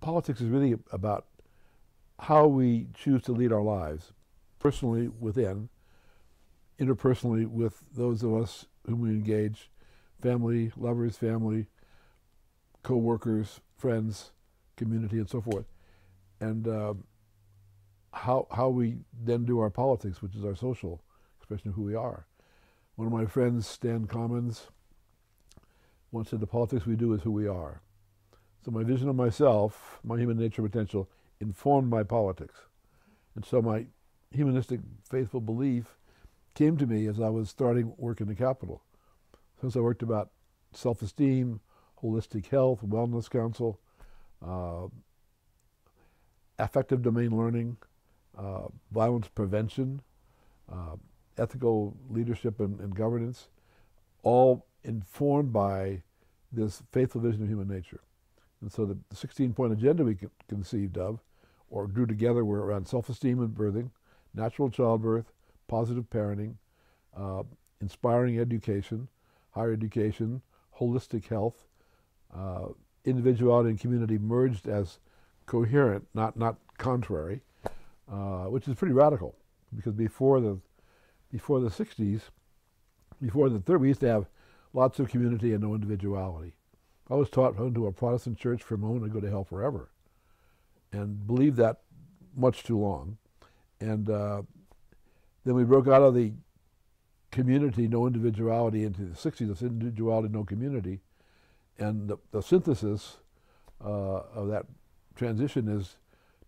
politics is really about how we choose to lead our lives, personally within, interpersonally with those of us whom we engage, family, lovers, family, co-workers, friends, community, and so forth. And how we then do our politics, which is our social expression of who we are. One of my friends, Stan Commons, once said the politics we do is who we are. So my vision of myself, my human nature potential, informed my politics. And so my humanistic faithful belief came to me as I was starting work in the Capitol. Since I worked about self-esteem, holistic health, wellness counsel, affective domain learning, violence prevention, ethical leadership and governance, all informed by this faithful vision of human nature. And so the 16-point agenda we conceived of, or drew together, were around self-esteem and birthing, natural childbirth, positive parenting, inspiring education, higher education, holistic health, individuality and community merged as coherent, not contrary, which is pretty radical, because before the 60s, before the 30s, we used to have lots of community and no individuality. I was taught to a Protestant church for a moment and go to hell forever, and believed that much too long. And then we broke out of the community, no individuality, into the 60s, it's individuality, no community. And the synthesis of that transition is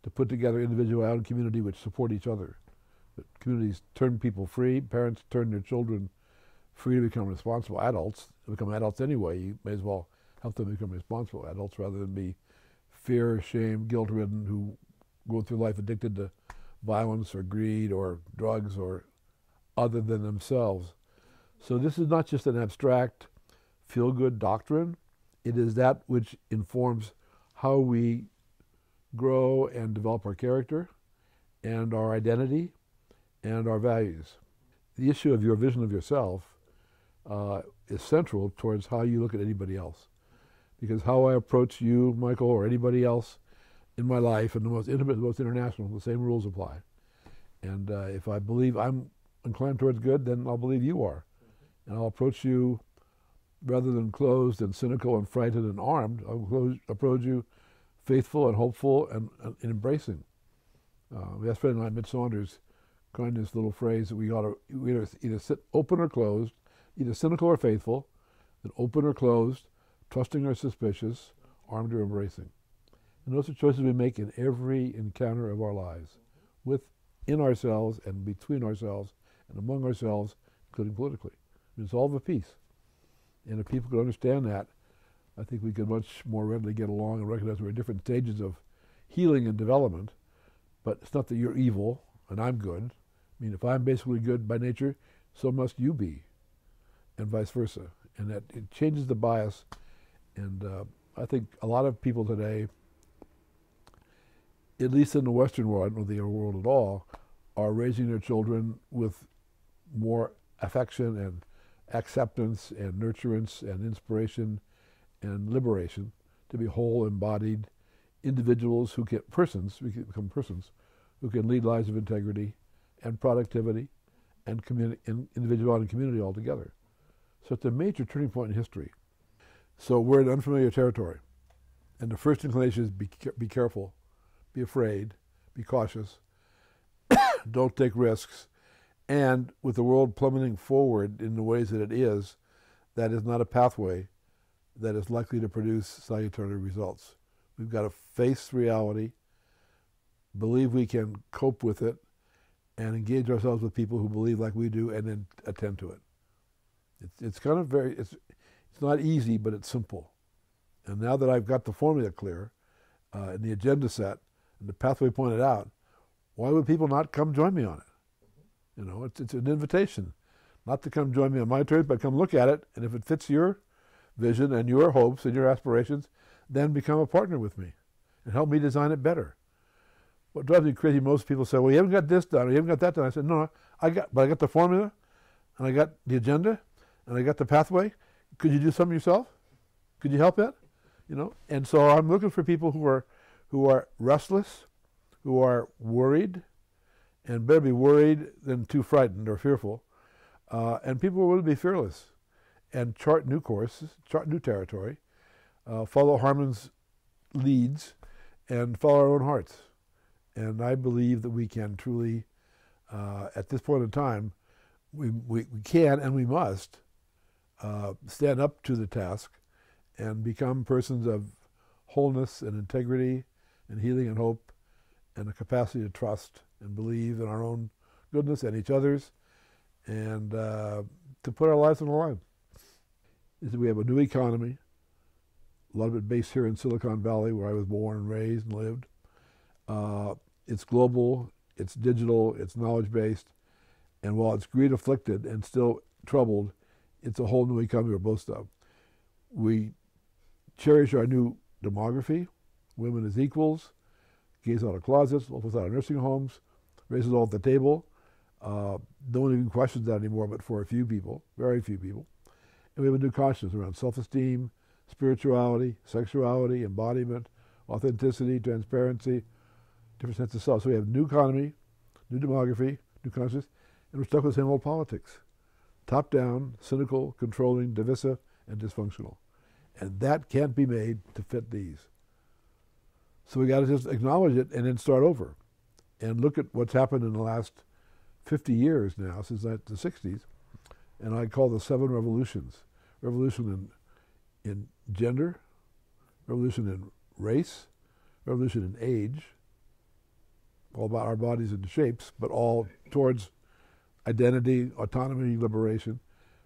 to put together individuality and community which support each other. That communities turn people free, parents turn their children free to become responsible adults. To become adults anyway, you may as well help them become responsible adults rather than be fear, shame, guilt-ridden who go through life addicted to violence or greed or drugs or other than themselves. So this is not just an abstract feel-good doctrine. It is that which informs how we grow and develop our character and our identity and our values. The issue of your vision of yourself is central towards how you look at anybody else. Because how I approach you, Michael, or anybody else in my life, and the most intimate, the most international, the same rules apply. And if I believe I'm inclined towards good, then I'll believe you are. And I'll approach you rather than closed and cynical and frightened and armed. I'll approach you faithful and hopeful and embracing. My best friend and I, Mitch Saunders, coined this little phrase that we ought to either sit open or closed, either cynical or faithful, then open or closed, trusting or suspicious, armed or embracing. And those are choices we make in every encounter of our lives, within ourselves and between ourselves and among ourselves, including politically. It's all of a piece. And if people could understand that, I think we could much more readily get along and recognize we're at different stages of healing and development. But it's not that you're evil and I'm good. I mean, if I'm basically good by nature, so must you be, and vice versa. And that it changes the bias. And I think a lot of people today, at least in the Western world, I don't know the world at all, are raising their children with more affection and acceptance and nurturance and inspiration and liberation to be whole, embodied individuals who can, we can become persons who can lead lives of integrity and productivity and individuality and community altogether. So it's a major turning point in history. So we're in unfamiliar territory. And the first inclination is be careful, be afraid, be cautious, don't take risks. And with the world plummeting forward in the ways that it is, that is not a pathway that is likely to produce salutary results. We've got to face reality, believe we can cope with it, and engage ourselves with people who believe like we do, and then attend to it. It's kind of it's not easy, but it's simple. And now that I've got the formula clear, and the agenda set, and the pathway pointed out, why would people not come join me on it? You know, it's an invitation, not to come join me on my terms, but come look at it, and if it fits your vision and your hopes and your aspirations, then become a partner with me and help me design it better. What drives me crazy, most people say, well, you haven't got this done, or you haven't got that done. I said, no, I got the formula, and I got the agenda, and I got the pathway. Could you do something yourself? Could you help it? You know, and so I'm looking for people who are who are restless, who are worried, and better be worried than too frightened or fearful, and people who will be fearless and chart new courses, chart new territory, follow Harman's leads, and follow our own hearts. And I believe that we can truly, at this point in time, we can and we must stand up to the task and become persons of wholeness and integrity and healing and hope and a capacity to trust and believe in our own goodness and each other's, and to put our lives on the line. Is that we have a new economy, a lot of it based here in Silicon Valley, where I was born and raised and lived. It's global, it's digital, it's knowledge-based, and while it's greed-afflicted and still troubled, it's a whole new economy we're boast of. We cherish our new demography, women as equals, gays out of closets, orphans out of nursing homes, races all at the table. No one even questions that anymore, but for a few people, very few people. And we have a new consciousness around self-esteem, spirituality, sexuality, embodiment, authenticity, transparency, different sense of self. So we have new economy, new demography, new consciousness, and we're stuck with the same old politics. Top-down, cynical, controlling, divisive, and dysfunctional. And that can't be made to fit these. So we got to just acknowledge it and then start over. And look at what's happened in the last 50 years now, since the 60s, and I call the 7 revolutions. Revolution in gender, revolution in race, revolution in age, all about our bodies and shapes, but all towards identity, autonomy, liberation,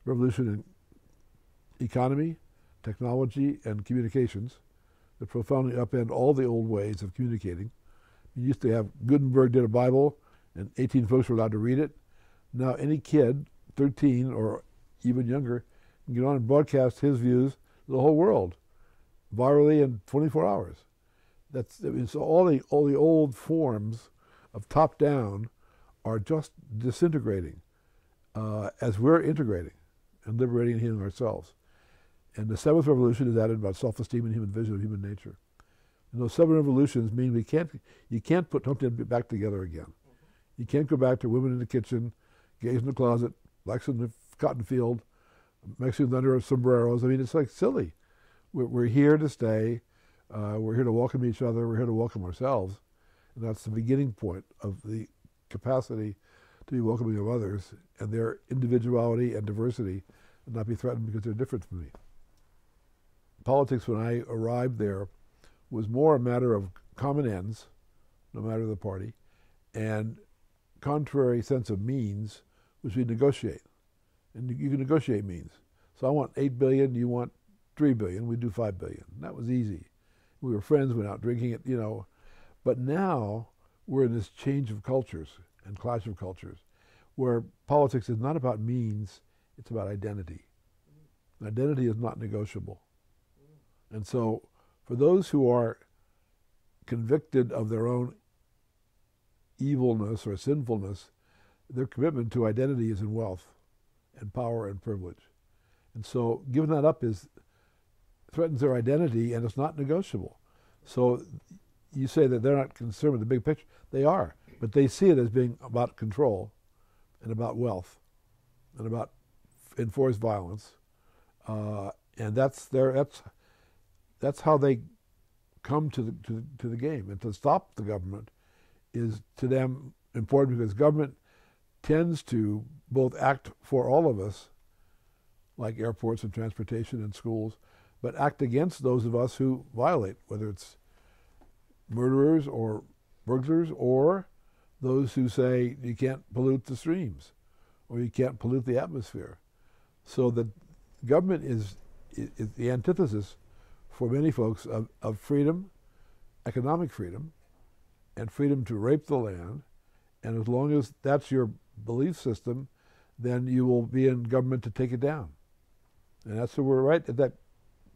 revolution in economy, technology, and communications that profoundly upend all the old ways of communicating. You used to have Gutenberg did a Bible, and 18 folks were allowed to read it. Now any kid, 13 or even younger, can get on and broadcast his views to the whole world, virally in 24 hours. So all the old forms of top-down are just disintegrating as we're integrating and liberating and healing ourselves. And the 7th revolution is added about self-esteem and human vision of human nature. And those 7 revolutions mean you can't put something back together again. You can't go back to women in the kitchen, gays in the closet, blacks in the cotton field, Mexicans under sombreros. I mean, it's like silly. We're here to stay. We're here to welcome each other. We're here to welcome ourselves. And that's the beginning point of the capacity to be welcoming of others and their individuality and diversity and not be threatened because they're different from me. Politics, when I arrived there, was more a matter of common ends, no matter the party, and contrary sense of means, which we negotiate. And you can negotiate means. So I want 8 billion, you want 3 billion, we do 5 billion. And that was easy. We were friends, went out drinking it, you know. But now we're in this change of cultures and clash of cultures where politics is not about means, it's about identity. Identity is not negotiable. And so for those who are convicted of their own evilness or sinfulness, their commitment to identity is in wealth and power and privilege. And so giving that up threatens their identity, and it's not negotiable. So you say that they're not concerned with the big picture. They are, but they see it as being about control and about wealth and about enforced violence. And that's how they come to the game. And to stop the government is to them important because government tends to both act for all of us, like airports and transportation and schools, but act against those of us who violate, whether it's murderers or burglars or those who say you can't pollute the streams or you can't pollute the atmosphere. So the government is the antithesis for many folks of freedom, economic freedom, and freedom to rape the land. And as long as that's your belief system, then you will be in government to take it down. And that's where we're right at that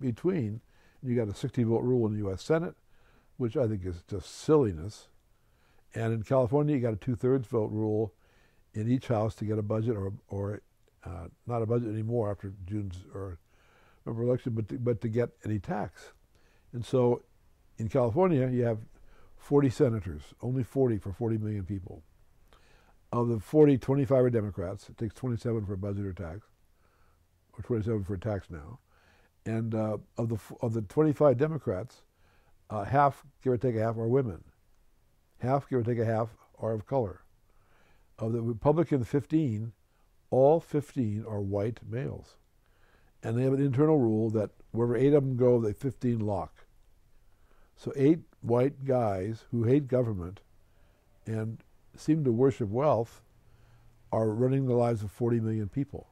between. You got a 60-vote rule in the U.S. Senate, which I think is just silliness. And in California, you got a 2/3 vote rule in each house to get a budget, or not a budget anymore after June's or November election, but to get any tax. And so in California, you have 40 senators, only 40 for 40 million people. Of the 40, 25 are Democrats. It takes 27 for a budget or tax, or 27 for a tax now. And of the 25 Democrats, half, give or take a half, are women. Half, give or take a half, are of color. Of the Republican 15, all 15 are white males. And they have an internal rule that wherever 8 of them go, they 15 lock. So 8 white guys who hate government and seem to worship wealth are running the lives of 40 million people.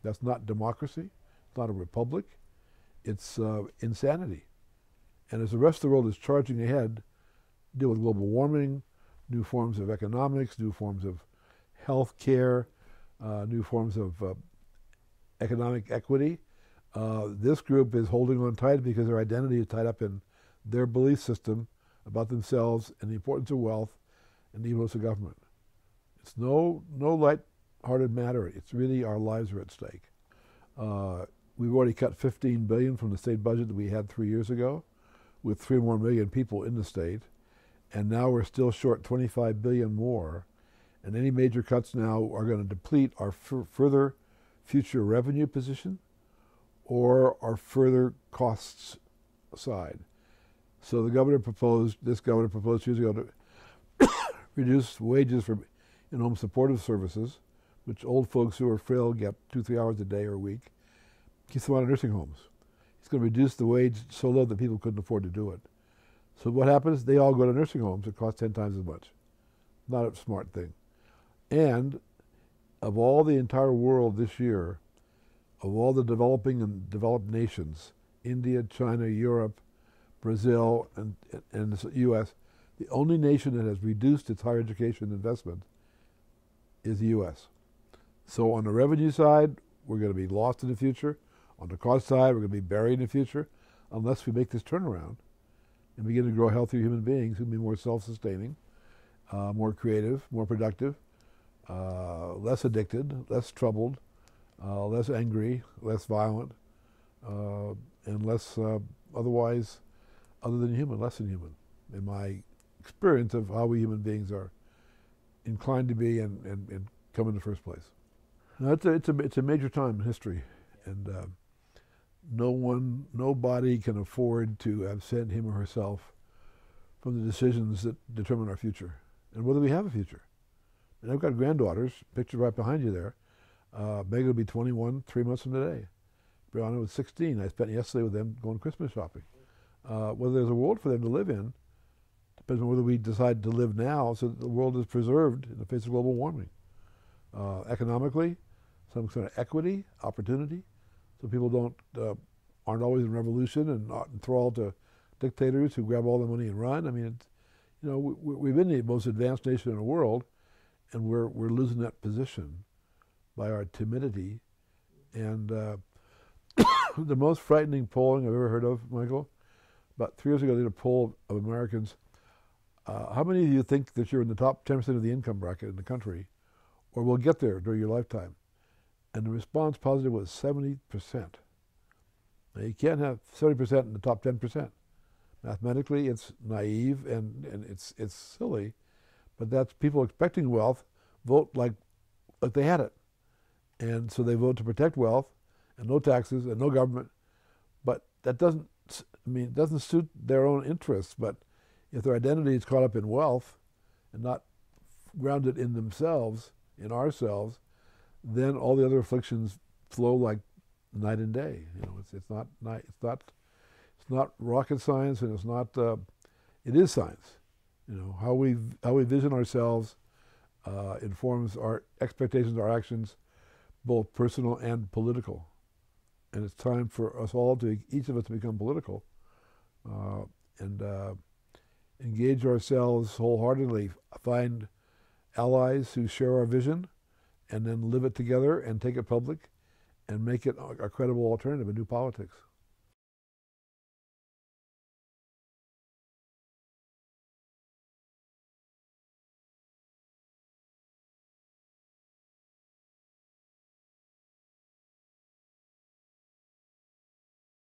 That's not democracy. It's not a republic. It's insanity. And as the rest of the world is charging ahead, deal with global warming, new forms of economics, new forms of health care, new forms of economic equity, this group is holding on tight because their identity is tied up in their belief system about themselves and the importance of wealth and the evils of government. It's no light-hearted matter. It's really our lives are at stake. We've already cut $15 billion from the state budget that we had 3 years ago, with 3 more million people in the state, and now we're still short $25 billion more. And any major cuts now are going to deplete our further future revenue position or our further costs side. So this governor proposed 2 years ago to reduce wages for in-home supportive services, which old folks who are frail get 2-3 hours a day or a week, keeps them out of nursing homes. He's going to reduce the wage so low that people couldn't afford to do it. So what happens? They all go to nursing homes. It costs 10 times as much. Not a smart thing. And of all the entire world this year, of all the developing and developed nations, India, China, Europe, Brazil, and the U.S., the only nation that has reduced its higher education investment is the U.S. So on the revenue side, we're going to be lost in the future. On the cost side, we're going to be buried in the future unless we make this turnaround and begin to grow healthier human beings who will be more self-sustaining, more creative, more productive, less addicted, less troubled, less angry, less violent, and less otherwise other than human, less than human, in my experience of how we human beings are inclined to be and come in the first place. Now, it's a major time in history, and nobody can afford to absent him or herself from the decisions that determine our future and whether we have a future. And I've got granddaughters, pictured right behind you there. Megan will be 21 3 months from today. Brianna was 16. I spent yesterday with them going Christmas shopping. Whether there's a world for them to live in depends on whether we decide to live now so that the world is preserved in the face of global warming. Economically, some sort of equity, opportunity, so people aren't always in revolution and not enthralled to dictators who grab all the money and run. I mean, we've been the most advanced nation in the world, and we're losing that position by our timidity. And the most frightening polling I've ever heard of, Michael, about 3 years ago, they did a poll of Americans. How many of you think that you're in the top 10% of the income bracket in the country, or will get there during your lifetime? And the response positive was 70%. Now, you can't have 70% in the top 10%. Mathematically, it's naive and it's silly, but that's people expecting wealth vote like they had it. And so they vote to protect wealth and no taxes and no government. But that doesn't suit their own interests. But if their identity is caught up in wealth and not grounded in themselves, in ourselves, then all the other afflictions flow like night and day. It's not rocket science, and it's not. It is science. How we vision ourselves informs our expectations, our actions, both personal and political. And it's time for us all each of us to become political, and engage ourselves wholeheartedly, find allies who share our vision, and then live it together and take it public and make it a credible alternative, a new politics.